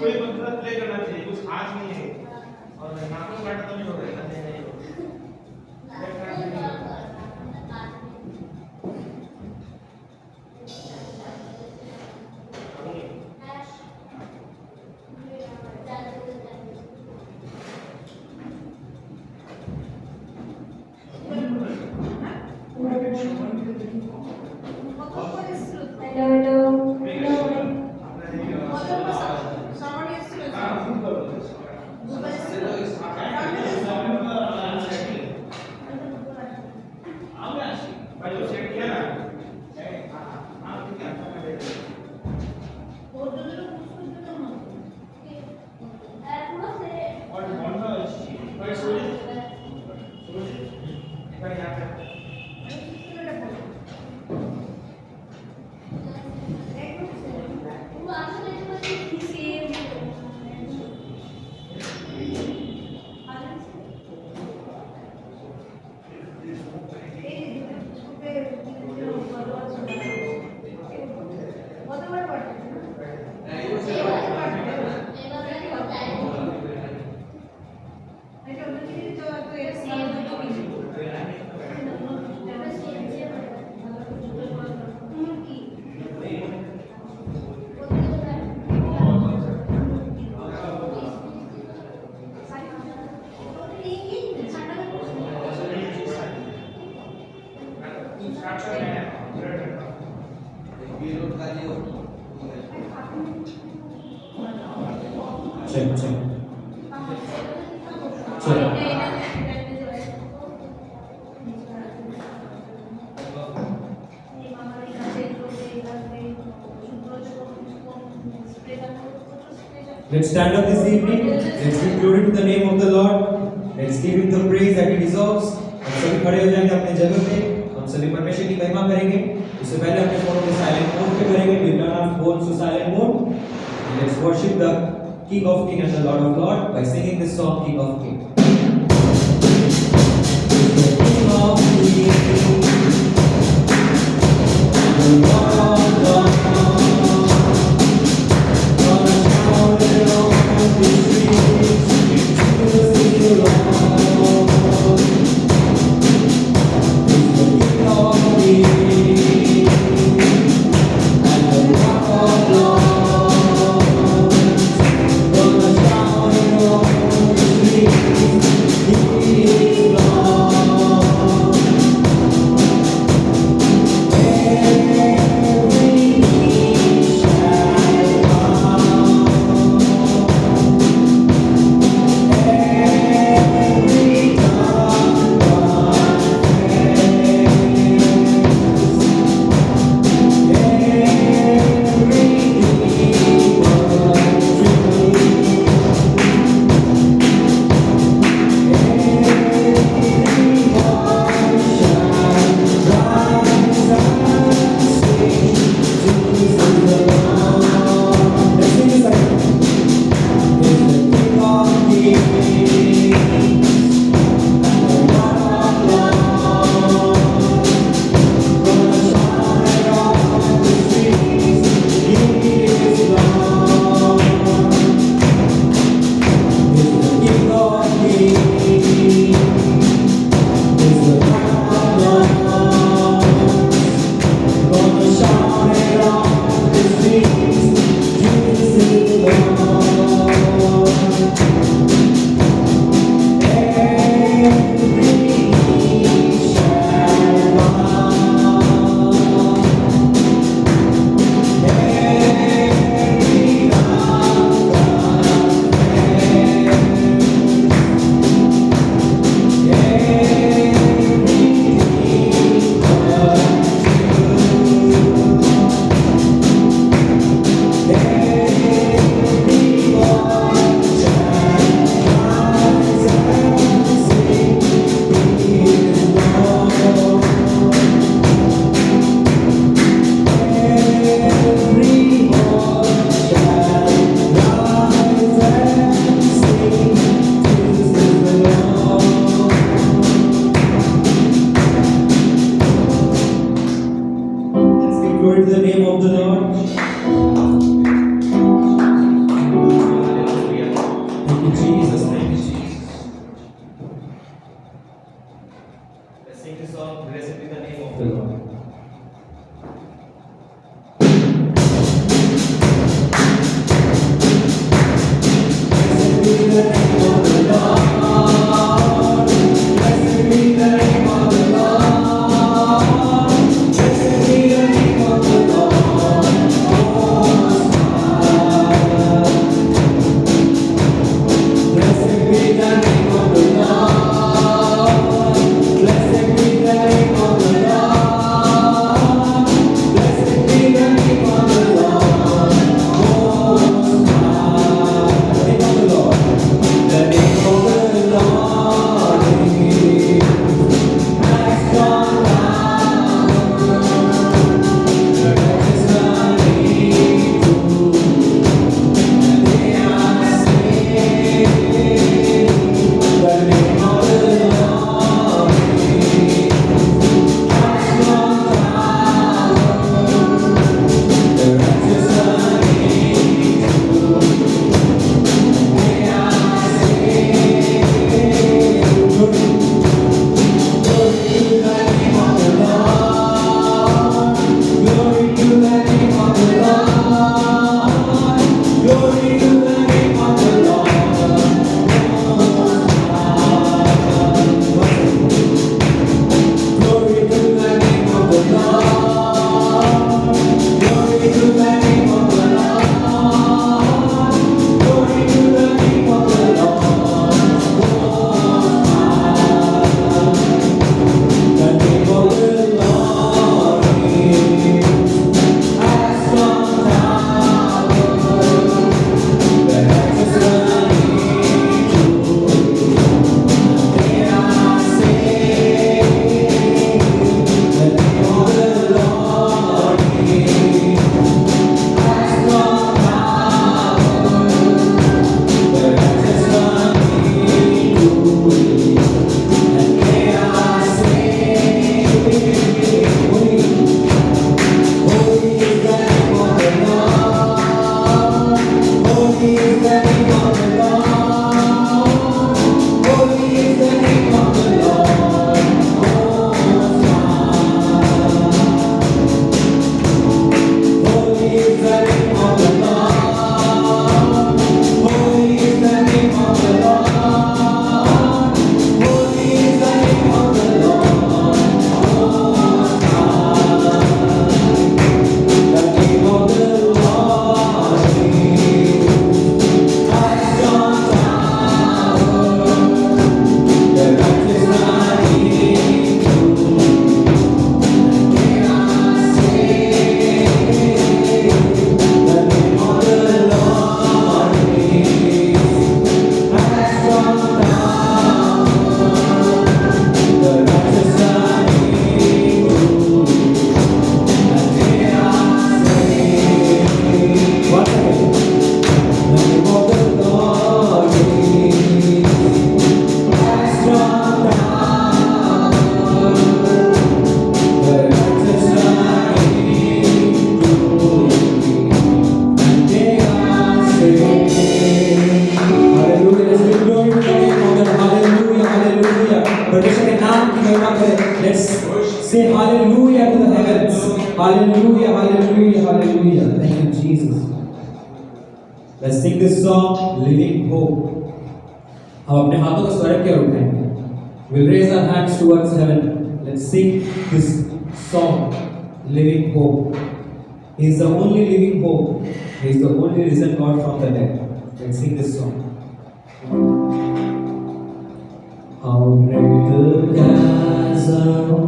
कोई बंदा प्ले करना चाहिए, कुछ खास नहीं है और नाखून काटा तो नहीं हो रहा है, नहीं Let's stand up this evening. Let's give glory to the name of the Lord. Let's give him the praise that he deserves. हम सभी खड़े हो जाएंगे अपने जगह पे. हम सभी परमेश्वर की महिमा करेंगे. उससे पहले अपने फोन को साइलेंट मोड पे करेंगे. We turn our phones to silent mode. And let's worship the King of Kings and the Lord of Lords by singing this song, King of Kings. King of Kings, the Lord of Lords. Let's sing this song, Living Hope. हम अपने हाथों को स्वर्ग की ओर उठाएंगे. We'll raise our hands towards heaven. Let's sing this song, Living Hope. He is the only living hope. He is the only risen God from the dead. Let's sing this song. How great the chasm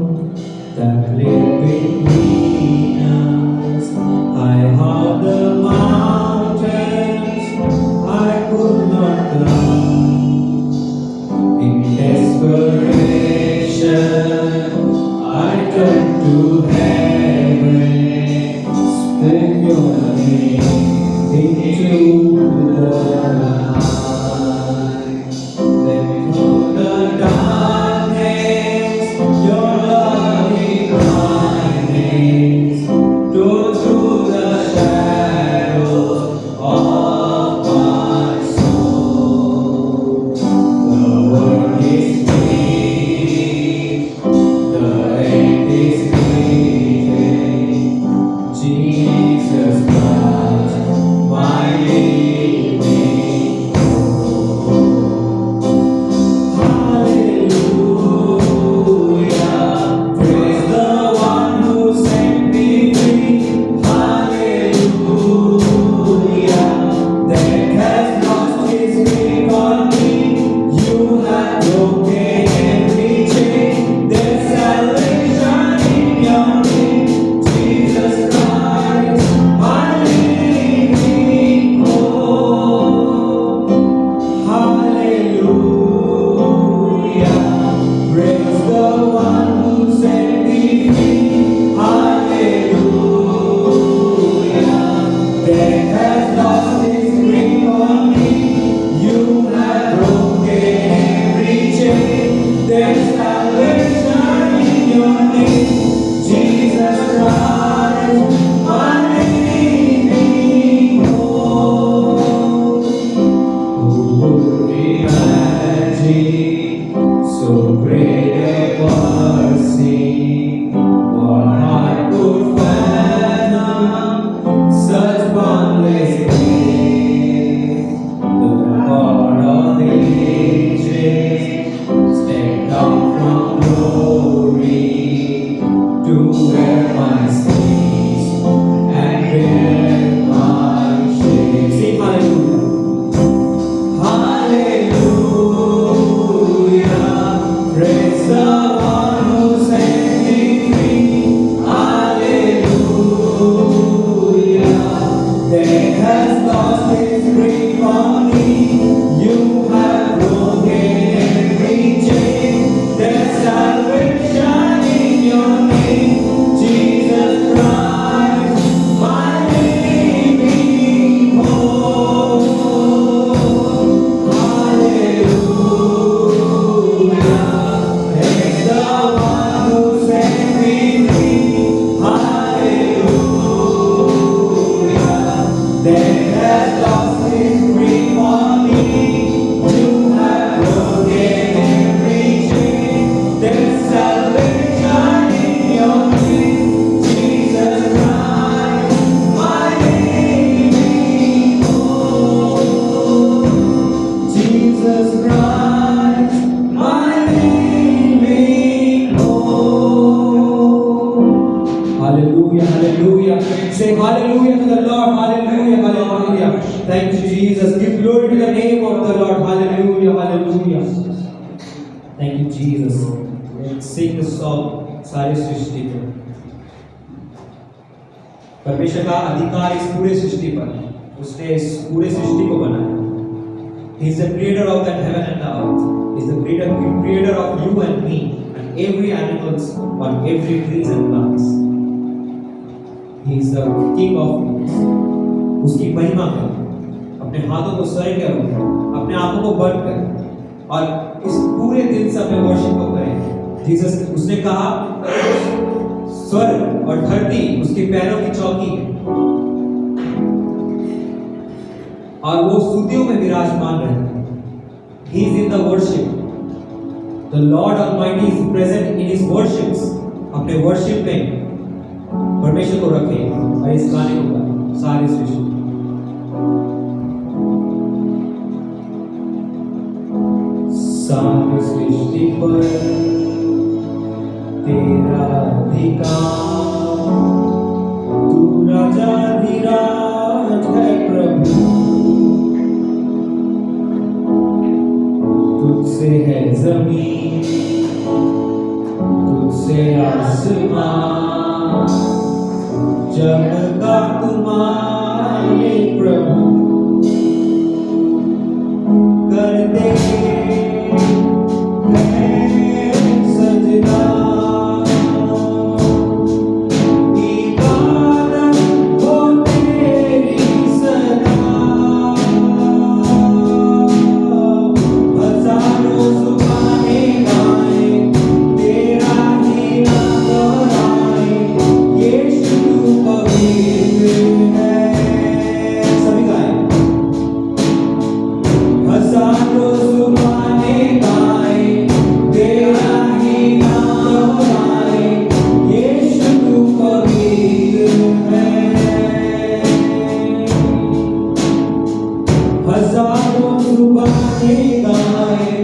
that lay between us. I heard the mountains I could not climb. In desperation, I turned to heaven, spoke your name into the night. Let me know the darkness, your loving kindness, through the shadows of my soul. The world is weak, the end is waiting. Jesus Christ, my living hope. Hallelujah, praise the one who set me free. Hallelujah, death has lost his grip on me. You have broken every chain. There's salvation in your name, Jesus Christ, my living hope. Hallelujah, praise the one who set me free. Hallelujah, death has lost its grip on me. You have broken every chain. There's salvation in your name, Jesus Christ, my living hope. Who would imagine so great a mercy? What heart could fathom such boundless grace? The God of ages stepped down from glory to wear my sins and bear my shame. Sing hallelujah. Hallelujah, praise the one who set me free. Hallelujah, death has lost its grip on me. You have broken every chain. There's salvation in your name, Jesus Christ, my living hope. Hallelujah, praise the one who set me free. Hallelujah, death has lost its grip on me. You have broken every chain. There's salvation in your name, Jesus Christ, my living hope. Jesus Christ, my living hope. Hallelujah, hallelujah. Say hallelujah to the Lord. Hallelujah, hallelujah. Thank you, Jesus. Give glory to the name of the Lord. Hallelujah, hallelujah. Thank you, Jesus. Let's sing this song, सारी सृष्टि को. परमेश्वर का अधिकार इस पूरे सृष्टि पर. उसने इस पूरे सृष्टि को बनाया. He is the creator of that heaven and the earth. He is the creator of you and me and every animals on every trees and plants. He is the King of kings. उसकी महिमा करें. अपने हाथों को स्वर्ग की ओर उठाएं. अपने आंखों को बंद करें और इस पूरे दिन से अपने वर्शिप को करें. जीसस उसने कहा स्वर्ग और धरती उसके पैरों की चौकी है और वो स्तुतियों में विराजमान रहते हैं. He is in the worship. The Lord Almighty is present in His worships. अपने worship में परमेश्वर को रखें और इस गाने को गाएं सारी सृष्टि. सारी सृष्टि पर तेरा अधिकार, तू राजाधिराज है प्रभु, तुझसे है जमीन, तुझसे आसमान, जग का तुम्हारे प्रभु करते हैं सजदा, इबादत हो तेरी सदा, हजारों जुबानें गाएं तेरा ही नाम दोहराएं, यीशु तू पवित्र है। सभी गाएं। हजारों जुबानें गाएं तेरा ही नाम दोहराएं, यीशु तू पवित्र है। हजारों जुबानें गाएं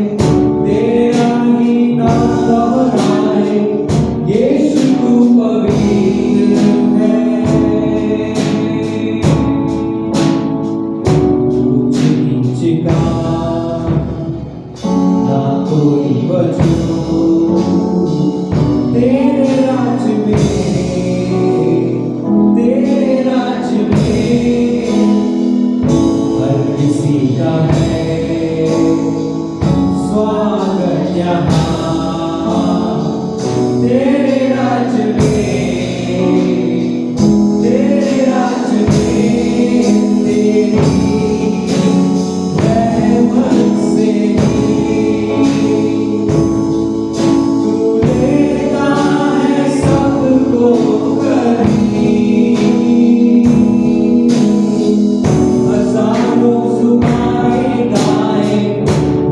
तेरा ही नाम दोहराएं, यीशु तू पवित्र है। ऊंच नीच का ना कोई वजूद तेरे राज में हर किसी का है स्वागत यहाँ तेरे राज में तेरी रहमत से तू लेता है सबको करीब। हजारों जुबानें गाएं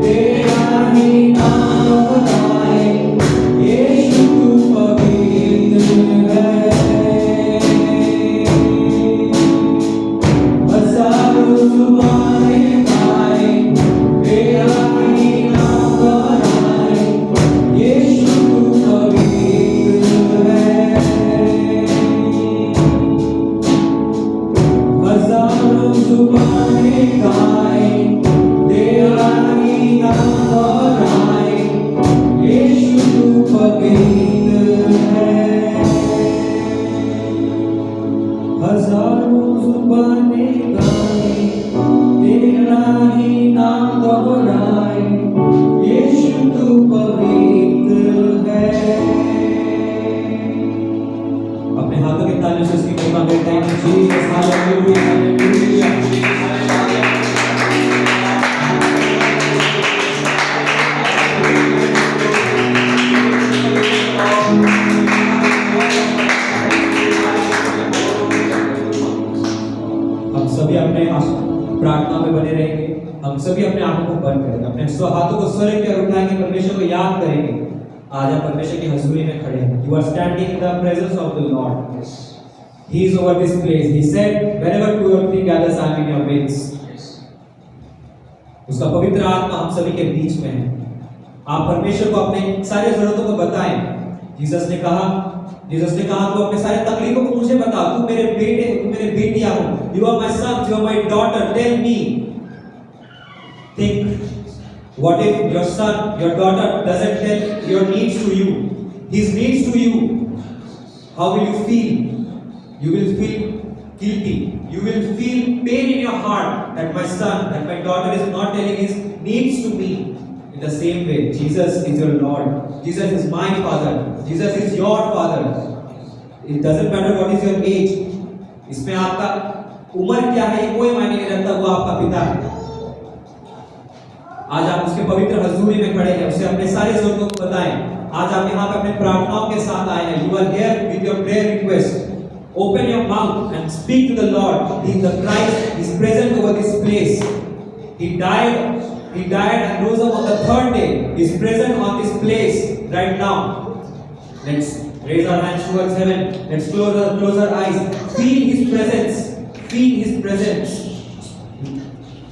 तेरा ही नाम दोहराएं, यीशु तू पवित्र है। हजारों जुबानें गाएं तेरा ही नाम दोहराएं, यीशु तू पवित्र है। हजारों जुबानें गाएं तेरा ही नाम दोहराएं, यीशु तू पवित्र है। हजारों जुबानें गाएं तेरा ही नाम दोहराएं, यीशु तू पवित्र है। अपने हाथों के तालियों से इसकी महिमा करते हैं। Jesus hallelujah hallelujah. हम सभी अपने प्रार्थना में बने रहेंगे। हम सभी अपने आंखों को बंद करेंगे, अपने हाथों को स्वर्ग की ओर उठाएंगे, परमेश्वर को याद करेंगे। आज आप परमेश्वर की हजूरी में खड़े हैं। You are standing in the presence of the Lord. He is over this place. He said, wherever two or three gather, I am in your midst. उसका पवित्र आत्मा हम सभी के बीच में है। आप परमेश्वर को अपने सारे जरूरतों को बताएं। जीसस ने कहा तू अपने सारे तकलीफों को मुझे बता। तू मेरे बेटे, तू मेरे बेटियां हो। You are my son, you are my daughter. Tell me. Think. What if your son, your daughter doesn't tell your needs to you, his needs to you? How will you feel? You will feel guilty. You will feel pain in your heart that my son, that my daughter is not telling his needs to me. In the same way, Jesus is your Lord. Jesus is my Father. Jesus is your Father. It doesn't matter what is your age. इसमें आपका उम्र क्या है ये कोई मायने नहीं रखता, वो आपका पिता है। आज आप उसके पवित्र हजूरी में खड़े हैं, उसे अपने सारे जरूरतों को बताएं। आज आप यहाँ पे अपने प्रार्थनाओं के साथ आए हैं। You are here with your prayer request. Open your mouth and speak to the Lord. The Christ is present over this place. He died and rose up on the third day. He is present on this place right now. Let's raise our hands towards heaven. Let's close our eyes. Feel His presence. Feel His presence.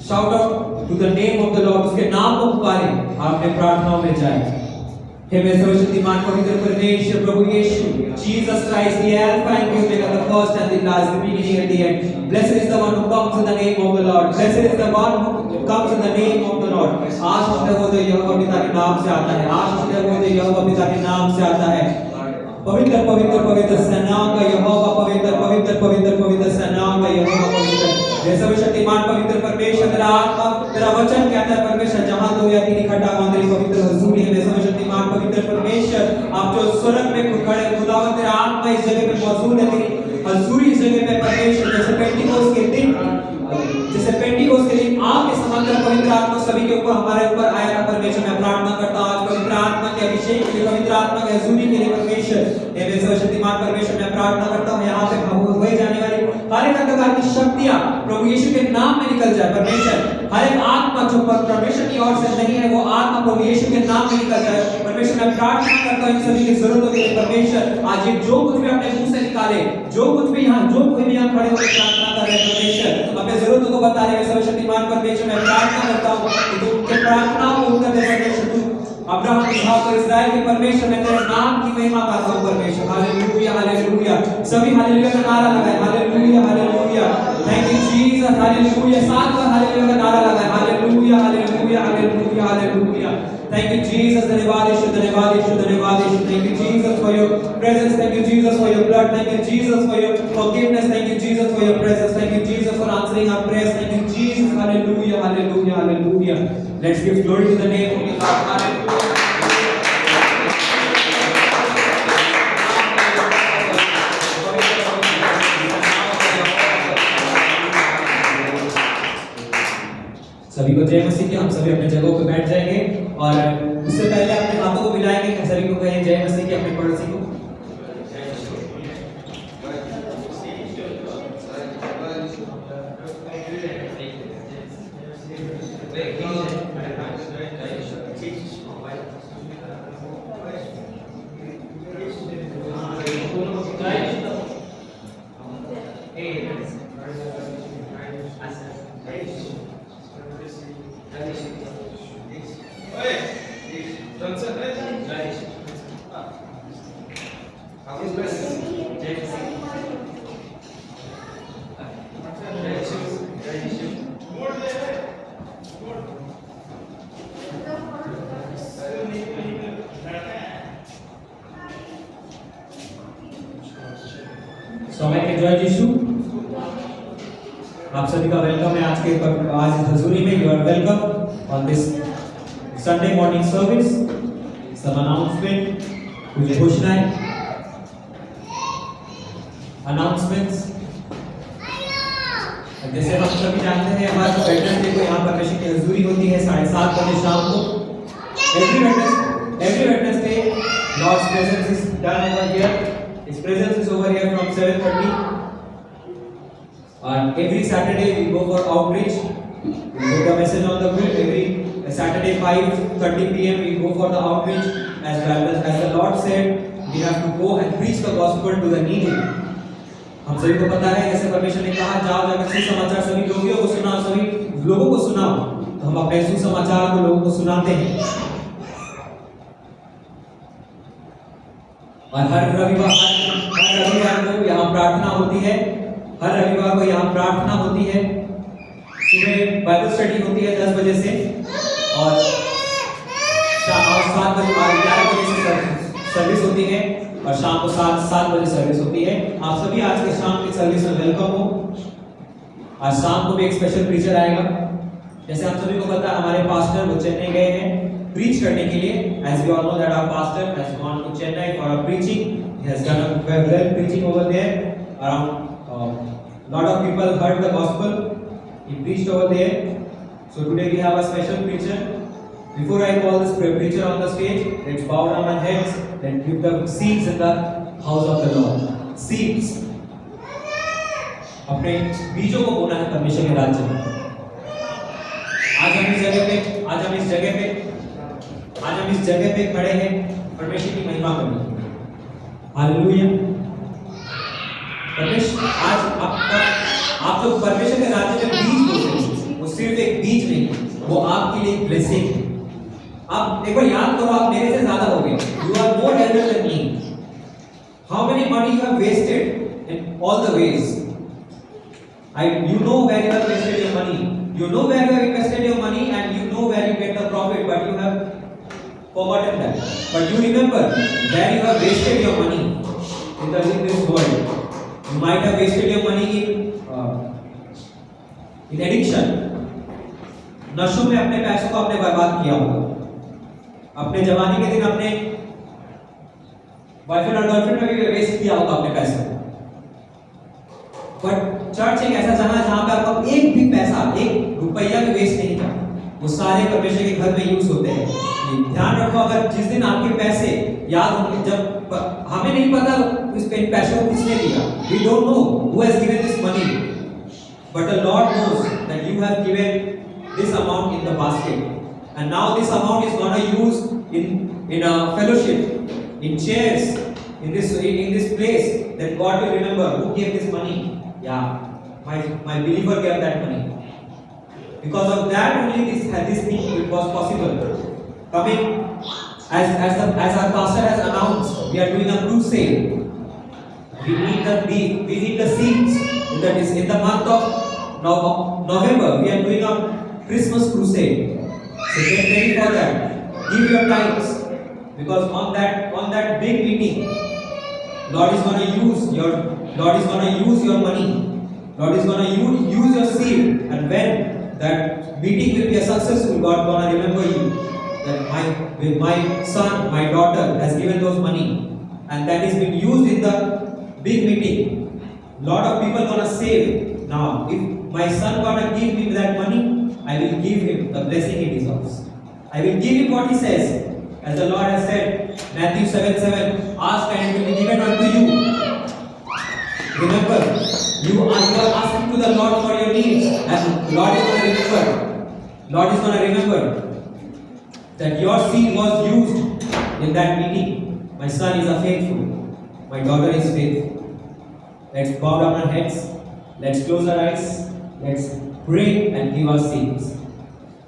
Shout out to the name of the Lord. उसके नाम को पुकारें। आपने प्रार्थनाओं में जाए। हे मेरे सर्वशक्तिमान पवित्र परमेश्वर प्रभु यीशु, Jesus Christ, the Alpha and the Omega, the first and the last, the beginning and the end. Blessed is the one who comes in the name of the Lord. Blessed is the one who comes in the name of the Lord. आशीष हो तो यहोवा पिता के नाम से आता है। आशीष हो तो यहोवा पिता के नाम से आता है। पवित्र पवित्र पवित्र सेनाओं का यहोवा, पवित्र पवित्र पवित्र पवित्र सेनाओं का यहोवा पवित्र। हे सर्वशक्तिमान पवित्र परमेश्वर, तेरा आत्मा, तेरा वचन कहता है परमेश्वर, जहां दो या तीन इकट्ठा वहां तेरी पवित्र हुजूरी है। हे सर्वशक्तिमान पवित्र परमेश्वर, आप जो स्वर्ग में खड़े खुदावंद, तेरा आत्मा इस जगह पे मौजूद है, तेरी हुजूरी इस जगह पे परमेश्वर। जैसे पेंटिकोस के दिन आपके समांतर पवित्र आत्मा सभी के ऊपर, हमारे ऊपर आया था परमेश्वर। मैं प्रार्थना करता हूं आज पवित्र आत्मा के अभिषेक के लिए, पवित्र आत्मा के हुजूरी के लिए परमेश्वर। हे मेरे सर्वशक्तिमान परमेश्वर, मैं प्रार्थना करता हूं यहां से हुए जाने वाली हर एक अंधकार की शक्तियां प्रभु यीशु के नाम में निकल जाए परमेश्वर। हर एक आत्मा जो परमेश्वर की ओर से नहीं है, वो आत्मा प्रभु यीशु के नाम में निकल जाए परमेश्वर। मैं प्रार्थना करता हूं इन सभी की जरूरतों के लिए परमेश्वर। आज ये जो कुछ भी अपने मुंह से निकाले, जो कुछ भी यहाँ, जो कोई भी यहाँ खड़े होकर प्रार्थना कर रहे हैं परमेश्वर, अपने जरूरतों को बता रहे हैं सर्वशक्तिमान परमेश्वर। मैं प्रार्थना करता हूं कि तू उनके प्रार्थनाओं को उत्तर दे परमेश्वर। तू अब्राहम, इसहाक और इस्राएल के परमेश्वर, मैं तेरे नाम की महिमा करता हूं परमेश्वर। Hallelujah hallelujah. सभी हालेलुया का नारा लगाए। Hallelujah hallelujah. Thank you Jesus. Hallelujah. साथ में हालेलुया का नारा लगाए। Hallelujah hallelujah hallelujah hallelujah. Thank you Jesus, धन्यवाद यीशु, धन्यवाद यीशु, धन्यवाद यीशु। Thank you Jesus for your presence, thank you Jesus for your blood, thank you Jesus for your forgiveness, thank you Jesus for your presence, thank you Jesus for answering our prayers, thank you Jesus. Hallelujah, hallelujah, hallelujah. Let's give glory to the name of the Lord. Hallelujah. सभी को जय मसीह की। हम सभी अपने जगहों पे बैठ जाएंगे और उससे पहले अपने हाथों को मिलाएंगे। सभी को कहें जय मसीह की, अपने पड़ोसी को। आप सभी का वेलकम है आज हजूरी में। You are welcome on this Sunday morning service. सब अनाउंसमेंट, कुछ घोषणाएं, अनाउंसमेंट्स। जैसे हम सभी जानते हैं, हमारे वेडनेसडे को यहाँ परमेश्वर की हजूरी होती है 7:30 बजे शाम को। Every Wednesday Lord's presence is done over here. His presence is over here from 7:30. And every Saturday we go for outreach. We put the message on the grid. Every Saturday 5:30 p.m. we go for the outreach. As the Lord said, we have to go and preach the gospel to the needy. हम सभी को पता है, जैसे परमेश्वर ने कहा, जाओ जाकर सुसमाचार सभी लोगों को सुनाओ, सभी लोगों को सुनाओ। तो हम अपने सुसमाचार को लोगों को सुनाते हैं। और हर रविवार को यहाँ प्रार्थना होती है। हर रविवार को यहाँ प्रार्थना होती है। सुबह बाइबल स्टडी होती है 10 बजे से और 7 बजे 11 बजे से सर्विस होती है और शाम को 7 बजे सर्विस होती है। आप सभी आज के शाम की सर्विस में वेलकम हो। आज शाम को भी एक स्पेशल प्रीचर आएगा। जैसे आप सभी को पता है, हमारे पास्टर वो चेन्नई गए हैं preach करने के लिए। As we all know that our pastor has gone to Chennai for a preaching. He has done a well preaching over there. Around lot of people heard the gospel. He preached over there. So today we have a special preacher. Before I call this preacher on the stage, let's bow down our heads and give the seeds in the house of the Lord. Seeds. अपने बीजों को बोना है परमेश्वर के राज्य में। आज हम इस जगह पे खड़े हैं परमेश्वर की महिमा करने। हालेलुया। परमेश्वर आज आप जो परमेश्वर के राज्य में बीज बोते हैं, वो सिर्फ एक बीज नहीं, वो आपके लिए एक ब्लेसिंग है। आप एक बार याद करो, आप मेरे से ज्यादा हो गए, you are more elder than me. How many money you have wasted in all the ways? You know where you have wasted your money, you know where you have invested your money, and you know where you get the profit, but you have forgotten that. But you remember where you have wasted your money in this world. You might have wasted your money in addiction. नशों में अपने पैसों को आपने बर्बाद किया होगा। अपने जवानी के दिन अपने बॉयफ्रेंड और गर्लफ्रेंड में भी वेस्ट किया होगा अपने पैसों को। बट चर्च एक ऐसा जहां पे आपका एक भी पैसा, एक रुपया भी वेस्ट नहीं था, वो सारे परमेश्वर के घर में यूज होते हैं। ध्यान रखो, अगर जिस दिन आपके पैसे याद होंगे, जब हमें नहीं पता इस पैसों को किसने दिया, we don't know who has given this money, but the lord knows that you have given this amount in the basket, and now this amount is going to use in a fellowship, in chairs, in this place, that God will remember who gave this money. Yeah, my believer gave that money. Because of that only this thing was possible. Coming as our pastor has announced, we are doing a crusade. We need the seeds in the month of November. We are doing a Christmas crusade. So get ready for that. Give your tithes, because on that big meeting, Lord is going to use your money. Lord is going to use your seed, and when that meeting will be a successful, God is going to remember you that my son, my daughter has given those money, and that is being used in the big meeting. Lot of people are going to save. Now, if my son going to give me that money, I will give him the blessing he deserves. I will give him what he says. As the Lord has said, Matthew 7:7, ask and it will be given unto you. Remember, you are asking to the Lord for your needs, and Lord is going to remember. Lord is going to remember that your seed was used in that meeting. My son is faithful. My daughter is faithful. Let's bow down our heads. Let's close our eyes. Let's pray and give our seeds.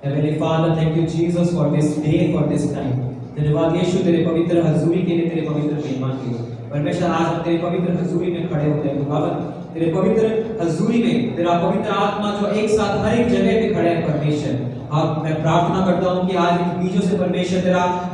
Heavenly Father, thank you Jesus for this day, for this time. धन्यवाद यीशु तेरे पवित्र हजूरी के लिए, तेरे पवित्र महिमा के लिए। परमेश्वर आज हम तेरे पवित्र हजूरी में खड़े होते हैं खुदावंद, तेरे पवित्र हजूरी में तेरा पवित्र आत्मा जो एक साथ हर एक जगह पे खड़े हैं परमेश्वर। अब मैं प्रार्थना करता हूँ कि आज इन बीजों से परमेश्वर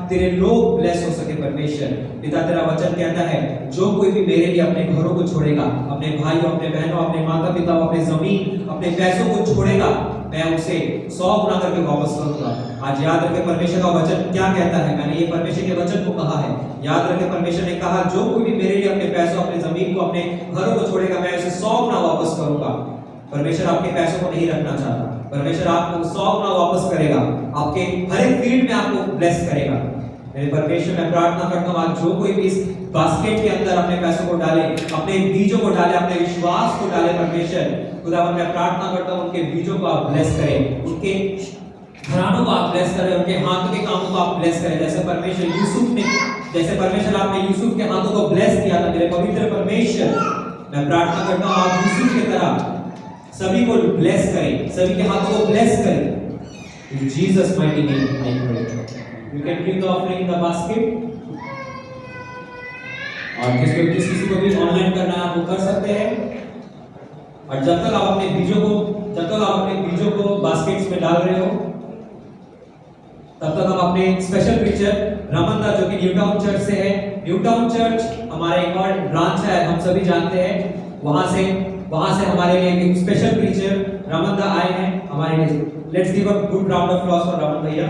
तेरे लोग ब्लेस हो सके परमेश्वर। पिता तेरा वचन कहता है, जो कोई भी मेरे लिए अपने घरों को छोड़ेगा, अपने भाइयों, अपने बहनों, अपने माता पिता, अपने जमीन, अपने पैसों को छोड़ेगा, मैं उसे 100 गुना करके वापस करूंगा। आज याद रखे परमेश्वर का वचन क्या कहता है। मैंने ये परमेश्वर के वचन को कहा है। याद रखे परमेश्वर ने कहा, जो कोई भी मेरे लिए अपने पैसों, अपने जमीन को, अपने घरों को छोड़ेगा, मैं उसे 100 गुना वापस करूंगा। परमेश्वर आपके पैसों को नहीं रखना चाहता। परमेश्वर आपको 100 गुना वापस करेगा, आपके हर एक फील्ड में आपको ब्लेस करेगा। मेरे परमेश्वर, मैं प्रार्थना करता हूँ आज जो कोई भी इस बास्केट के अंदर अपने पैसों को डाले, अपने बीजों को डाले, अपने विश्वास को डाले परमेश्वर, खुदावंद मैं प्रार्थना करता हूँ उनके बीजों को आप ब्लेस करें, उनके घरानों को आप ब्लेस करें, उनके हाथों के कामों को आप ब्लेस करें। जैसे परमेश्वर आपने यूसुफ के हाथों को ब्लेस किया था, मेरे पवित्र परमेश्वर मैं प्रार्थना करता हूँ आप यूसुफ की तरह सभी को ब्लेस करें, सभी के हाथों को ब्लेस करें। In Jesus mighty name I pray. You can bring the offering in the basket. और किसी को भी ऑनलाइन करना है आप वो कर सकते हैं। और जब तक आप अपने बीजों को बास्केट्स में डाल रहे हो, तब तक हम अपने स्पेशल प्रीचर रमन दा जो कि न्यू टाउन चर्च से है, न्यू टाउन चर्च हमारे एक और ब्रांच है, हम सभी जानते हैं, वहां से हमारे लिए एक स्पेशल प्रीचर रमन दा आए हैं हमारे लिए। Let's give a good round of applause for Raman भैया।